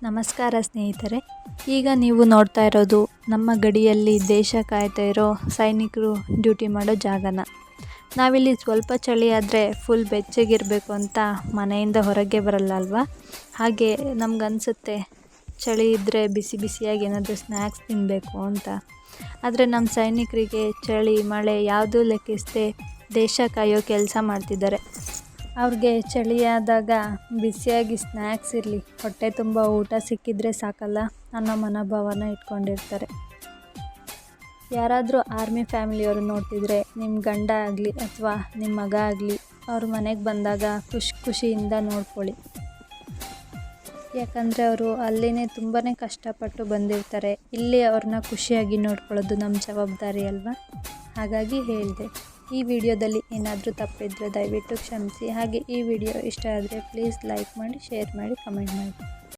ನಮಸ್ಕಾರ ಸ್ನೇಹಿತರೆ. ಈಗ ನೀವು ನೋಡ್ತಾ ಇರೋದು ನಮ್ಮ ಗಡಿಯಲ್ಲಿ ದೇಶ ಕಾಯ್ತಾ ಇರೋ ಸೈನಿಕರು ಡ್ಯೂಟಿ ಮಾಡೋ ಜಾಗನ. ನಾವಿಲ್ಲಿ ಸ್ವಲ್ಪ ಚಳಿ ಆದರೆ ಫುಲ್ ಬೆಚ್ಚಗಿರಬೇಕು ಅಂತ ಮನೆಯಿಂದ ಹೊರಗೆ ಬರಲ್ಲ ಅಲ್ವಾ? ಹಾಗೆ ನಮಗನ್ಸುತ್ತೆ ಚಳಿ ಇದ್ದರೆ ಬಿಸಿ ಬಿಸಿಯಾಗಿ ಏನಾದರೂ ಸ್ನ್ಯಾಕ್ಸ್ ತಿನ್ನಬೇಕು ಅಂತ. ಆದರೆ ನಮ್ಮ ಸೈನಿಕರಿಗೆ ಚಳಿ ಮಳೆ ಯಾವುದೂ ಲೆಕ್ಕಿಸದೆ ದೇಶ ಕಾಯೋ ಕೆಲಸ ಮಾಡ್ತಿದ್ದಾರೆ. ಅವ್ರಿಗೆ ಚಳಿಯಾದಾಗ ಬಿಸಿಯಾಗಿ ಸ್ನ್ಯಾಕ್ಸ್ ಇರಲಿ, ಹೊಟ್ಟೆ ತುಂಬ ಊಟ ಸಿಕ್ಕಿದ್ರೆ ಸಾಕಲ್ಲ ಅನ್ನೋ ಮನೋಭಾವನ ಇಟ್ಕೊಂಡಿರ್ತಾರೆ. ಯಾರಾದರೂ ಆರ್ಮಿ ಫ್ಯಾಮಿಲಿಯವರು ನೋಡ್ತಿದ್ರೆ ನಿಮ್ಮ ಗಂಡ ಆಗಲಿ ಅಥವಾ ನಿಮ್ಮ ಮಗ ಆಗಲಿ ಅವ್ರ ಮನೆಗೆ ಬಂದಾಗ ಖುಷಿಯಿಂದ ನೋಡ್ಕೊಳ್ಳಿ. ಯಾಕಂದರೆ ಅವರು ಅಲ್ಲಿನೇ ತುಂಬಾ ಕಷ್ಟಪಟ್ಟು ಬಂದಿರ್ತಾರೆ. ಇಲ್ಲಿ ಅವ್ರನ್ನ ಖುಷಿಯಾಗಿ ನೋಡ್ಕೊಳ್ಳೋದು ನಮ್ಮ ಜವಾಬ್ದಾರಿ ಅಲ್ವಾ? ಹಾಗಾಗಿ ಹೇಳಿದೆ. ಈ ವಿಡಿಯೋದಲ್ಲಿ ಏನಾದರೂ ತಪ್ಪಿದ್ರೆ ದಯವಿಟ್ಟು ಕ್ಷಮಿಸಿ. ಹಾಗೆ ಈ ವಿಡಿಯೋ ಇಷ್ಟ ಆದರೆ ಪ್ಲೀಸ್ ಲೈಕ್ ಮಾಡಿ, ಶೇರ್ ಮಾಡಿ, ಕಮೆಂಟ್ ಮಾಡಿ.